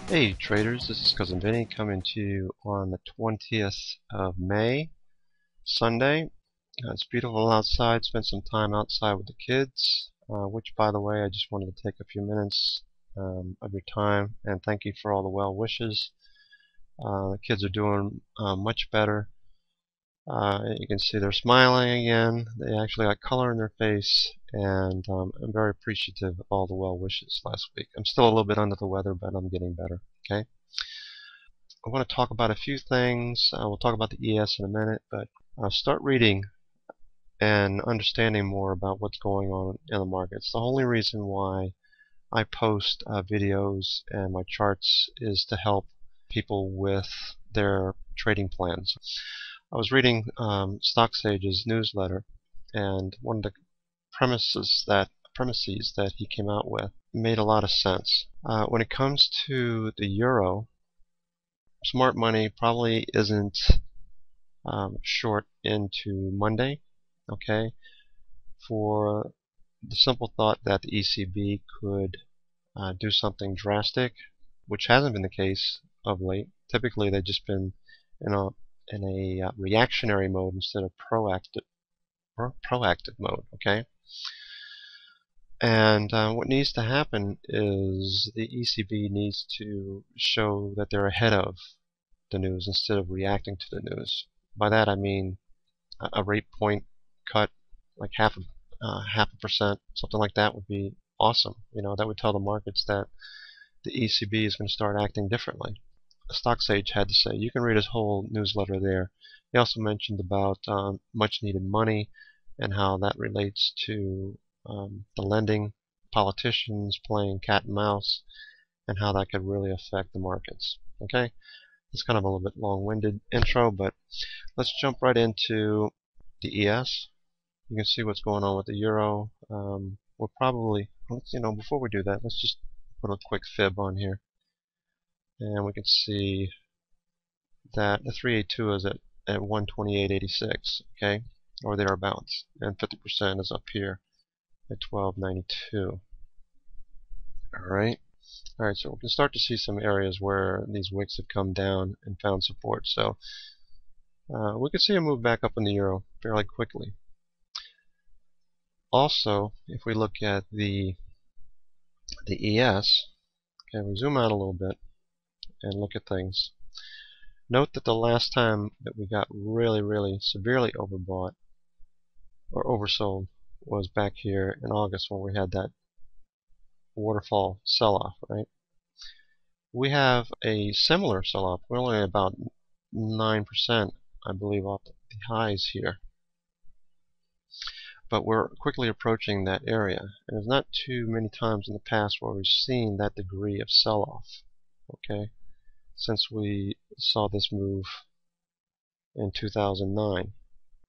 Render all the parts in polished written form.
Hey traders, this is Cousin Vinny coming to you on the 20th of May, Sunday. It's beautiful outside. Spent some time outside with the kids, which by the way I just wanted to take a few minutes of your time and thank you for all the well wishes. The kids are doing much better. You can see they're smiling again. They actually got color in their face, and I'm very appreciative of all the well wishes last week. I'm still a little bit under the weather, but I'm getting better. Okay. I want to talk about a few things. We'll talk about the ES in a minute, but start reading and understanding more about what's going on in the markets. The only reason why I post videos and my charts is to help people with their trading plans. I was reading StochSage's newsletter, and one of the premises that he came out with made a lot of sense. When it comes to the euro, smart money probably isn't short into Monday, okay, for the simple thought that the ECB could do something drastic, which hasn't been the case of late. Typically, they've just been in a reactionary mode instead of proactive mode, okay? And what needs to happen is the ECB needs to show that they're ahead of the news instead of reacting to the news. By that I mean a rate point cut, like half a percent, something like that would be awesome. You know, that would tell the markets that the ECB is going to start acting differently. StochSage had to say. You can read his whole newsletter there. He also mentioned about much needed money and how that relates to the lending, politicians playing cat and mouse, and how that could really affect the markets. Okay, it's kind of a little bit long-winded intro, but let's jump right into the ES. You can see what's going on with the euro. We're probably, before we do that, let's just put a quick fib on here. And we can see that the 382 is at 128.86, okay, or thereabouts, and 50% is up here at 12.92. Alright, so we can start to see some areas where these wicks have come down and found support. So we could see a move back up in the euro fairly quickly. Also, if we look at the ES, okay, we zoom out a little bit and look at things. Note that the last time that we got really severely overbought or oversold was back here in August when we had that waterfall sell-off, right? We have a similar sell-off. We're only about 9%, I believe, off the highs here. But we're quickly approaching that area. And there's not too many times in the past where we've seen that degree of sell-off, okay, since we saw this move in 2009.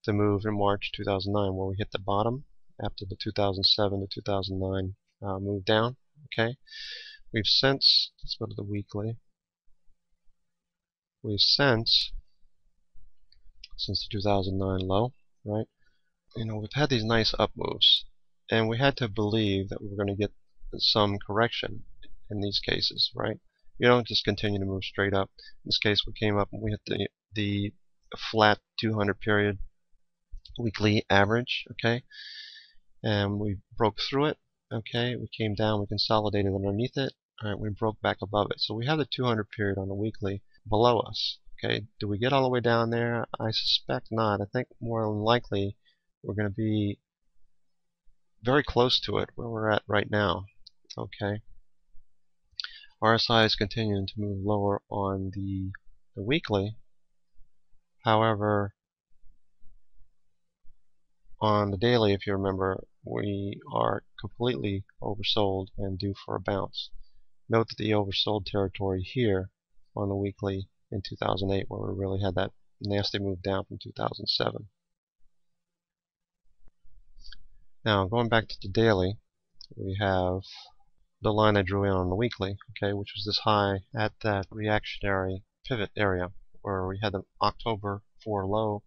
The move in March 2009 where we hit the bottom after the 2007 to 2009 move down, okay? We've since, let's go to the weekly, since the 2009 low, right? We've had these nice up moves, and we had to believe that we were going to get some correction in these cases, right? You don't just continue to move straight up. In this case, we came up and we hit the flat 200 period weekly average, okay? And we broke through it, okay? We came down, we consolidated underneath it, all right? We broke back above it. So we have the 200 period on the weekly below us, okay? Do we get all the way down there? I suspect not. I think more than likely we're going to be very close to it where we're at right now, okay? RSI is continuing to move lower on the weekly. However, on the daily, if you remember, we are completely oversold and due for a bounce. Note that the oversold territory here on the weekly in 2008, where we really had that nasty move down from 2007. Now, going back to the daily, we have the line I drew in on the weekly, okay, which was this high at that reactionary pivot area where we had the October 4 low,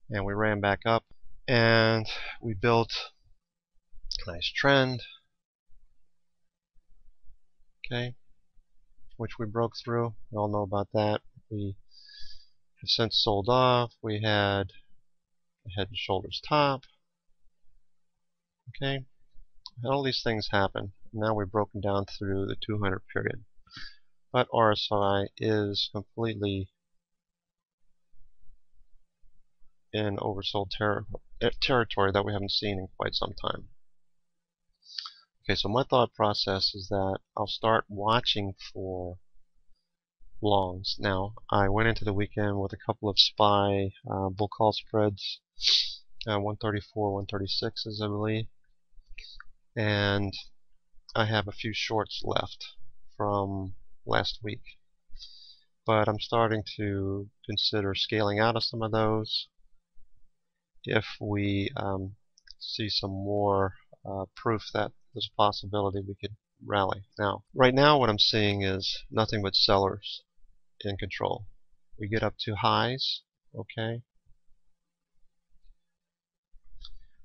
and we ran back up and we built a nice trend, okay, which we broke through. We all know about that. We have since sold off. We had a head and shoulders top. Okay, all these things happen. Now we've broken down through the 200 period. But RSI is completely in oversold territory that we haven't seen in quite some time. Okay, so my thought process is that I'll start watching for longs. Now, I went into the weekend with a couple of SPY bull call spreads, 134, 136s, I believe, and I have a few shorts left from last week. But I'm starting to consider scaling out of some of those if we see some more proof that there's a possibility we could rally. Now, right now what I'm seeing is nothing but sellers in control. We get up to highs, okay?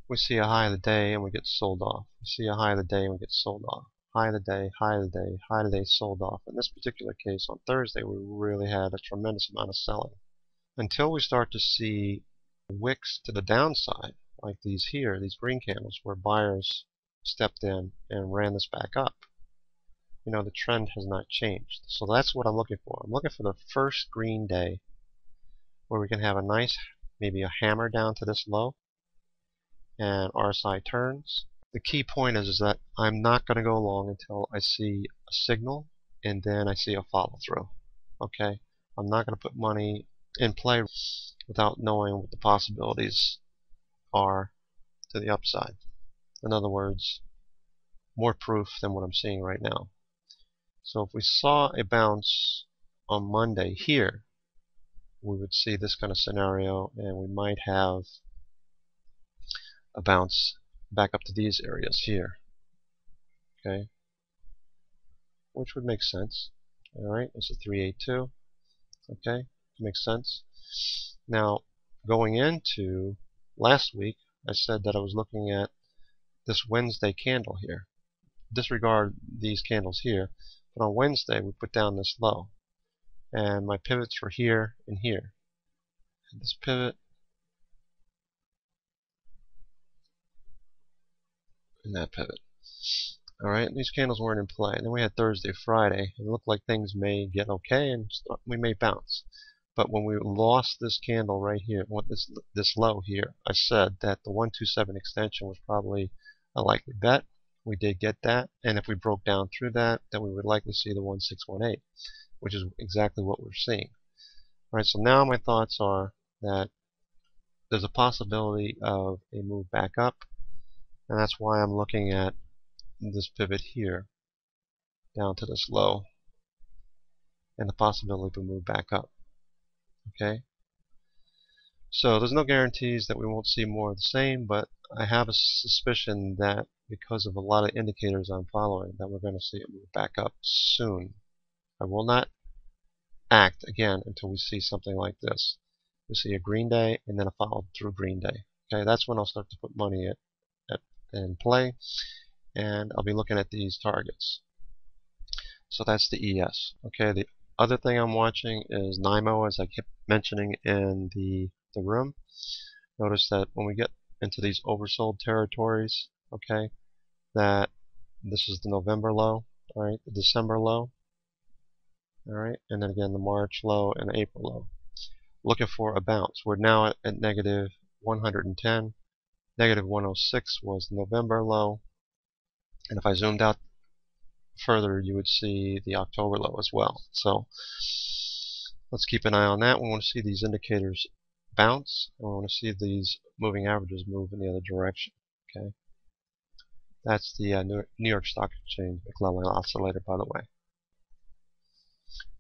We see a high of the day and we get sold off. We see a high of the day and we get sold off. High of the day, high of the day, high of the day, sold off. In this particular case, on Thursday, we really had a tremendous amount of selling. Until we start to see wicks to the downside, like these here, these green candles, where buyers stepped in and ran this back up. You know, the trend has not changed. So that's what I'm looking for. I'm looking for the first green day where we can have a nice, maybe a hammer down to this low, and RSI turns. The key point is that I'm not going to go long until I see a signal and then I see a follow through. Okay? I'm not going to put money in play without knowing what the possibilities are to the upside. In other words, more proof than what I'm seeing right now. So if we saw a bounce on Monday here, we would see this kind of scenario, and we might have a bounce back up to these areas here. Okay, which would make sense. All right, it's a 382. Okay, makes sense. Now, going into last week, I said that I was looking at this Wednesday candle here. Disregard these candles here, but on Wednesday we put down this low, and my pivots were here and here. And this pivot and that pivot. Alright, these candles weren't in play. And then we had Thursday, Friday. It looked like things may get okay and we may bounce. But when we lost this candle right here, this low here, I said that the 127 extension was probably a likely bet. We did get that, and if we broke down through that, then we would likely see the 1618, which is exactly what we're seeing. Alright, so now my thoughts are that there's a possibility of a move back up, and that's why I'm looking at this pivot here down to this low and the possibility of a move back up. Okay, so there's no guarantees that we won't see more of the same, but I have a suspicion that because of a lot of indicators I'm following, that we're going to see it move back up soon. I will not act again until we see something like this. We see a green day and then a follow through green day. Okay, that's when I'll start to put money in play, and I'll be looking at these targets. So that's the ES. Okay, the other thing I'm watching is NYMO, as I kept mentioning in the room. Notice that when we get into these oversold territories, okay, that this is the November low, all right, the December low, all right, and then again the March low and the April low. Looking for a bounce. We're now at negative 110. Negative 106 was the November low, and if I zoomed out further, you would see the October low as well. So let's keep an eye on that. We want to see these indicators bounce, and we want to see these moving averages move in the other direction. Okay, that's the New York Stock Exchange McClellan oscillator, by the way.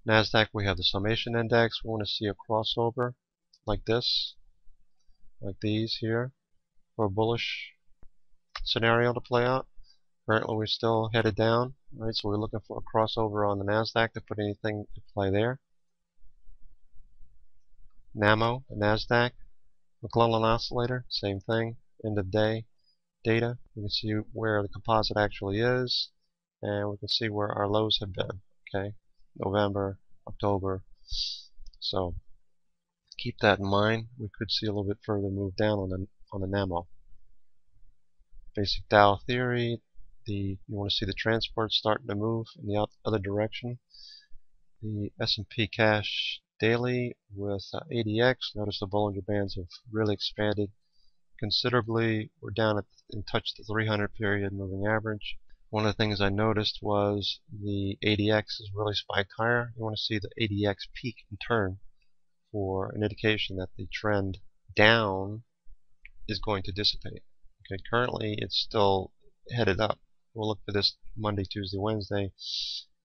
NASDAQ, we have the summation index. We want to see a crossover like this, like these here, for a bullish scenario to play out. Currently we're still headed down, right? So we're looking for a crossover on the NASDAQ to put anything to play there. NAMO, the NASDAQ, McClellan oscillator, same thing. End of day data. We can see where the composite actually is, and we can see where our lows have been. Okay. November, October. So keep that in mind. We could see a little bit further move down on the NAMO. Basic Dow theory. You want to see the transport starting to move in the other direction. The S&P cash daily with ADX. Notice the Bollinger Bands have really expanded considerably. We're down and touched the 300 period moving average. One of the things I noticed was the ADX is really spiked higher. You want to see the ADX peak and turn for an indication that the trend down is going to dissipate. Okay, currently it's still headed up. We'll look for this Monday, Tuesday, Wednesday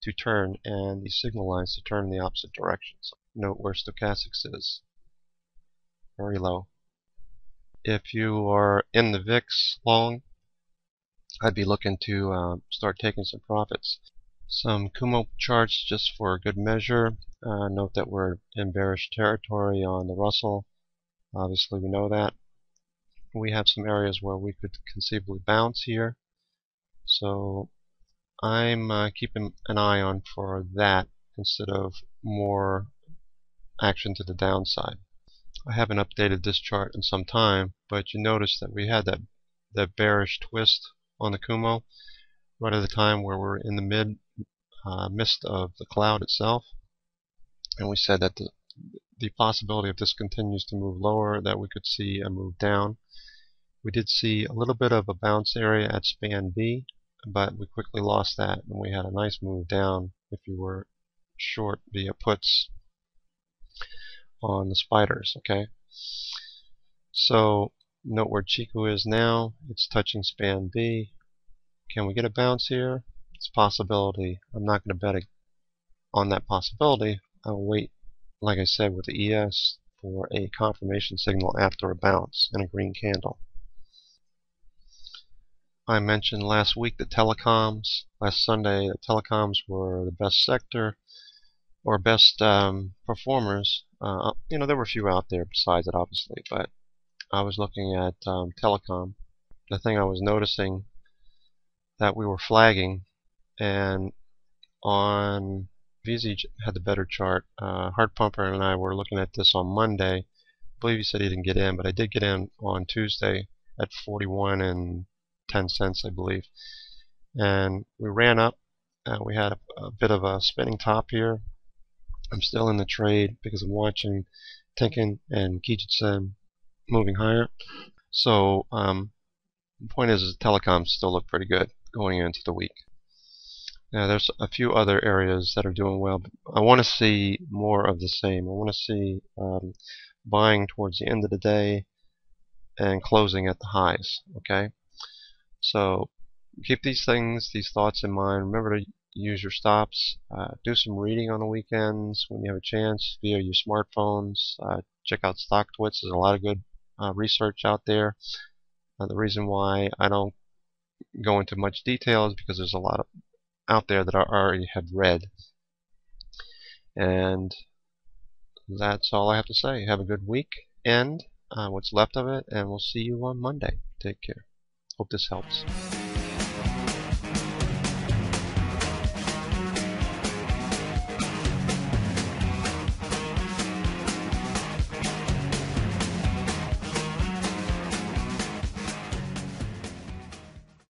to turn, and the signal lines to turn in the opposite direction. So note where stochastics is. Very low. If you are in the VIX long, I'd be looking to start taking some profits. Some Kumo charts just for good measure. Note that we're in bearish territory on the Russell. Obviously we know that. We have some areas where we could conceivably bounce here. So I'm keeping an eye on for that instead of more action to the downside. I haven't updated this chart in some time, but you notice that we had that bearish twist on the Kumo right at the time where we're in the midst of the cloud itself, and we said that the possibility if this continues to move lower that we could see a move down. We did see a little bit of a bounce area at span B, but we quickly lost that, and we had a nice move down if you were short via puts on the spiders. Okay, so note where Chico is now. It's touching span B. Can we get a bounce here? It's a possibility. I'm not going to bet on that possibility. I'll wait, like I said, with the ES for a confirmation signal after a bounce and a green candle. I mentioned last week the telecoms. Last Sunday, the telecoms were the best sector or best performers. There were a few out there besides it, obviously, but I was looking at telecom. The thing I was noticing that we were flagging, and on VZ had the better chart. Hard Pumper and I were looking at this on Monday. I believe he said he didn't get in, but I did get in on Tuesday at 41 and 10 cents, I believe. And we ran up. We had a bit of a spinning top here. I'm still in the trade because I'm watching Tenkan and Kijitsen moving higher. So the point is telecoms still look pretty good going into the week. Now there's a few other areas that are doing well, but I want to see more of the same. I want to see buying towards the end of the day and closing at the highs. Okay, so keep these thoughts in mind. Remember to use your stops. Do some reading on the weekends when you have a chance via your smartphones. Check out StockTwits. There's a lot of good research out there. The reason why I don't go into much detail is because there's a lot out there that I already have read. And that's all I have to say. Have a good week and what's left of it, and we'll see you on Monday. Take care. Hope this helps.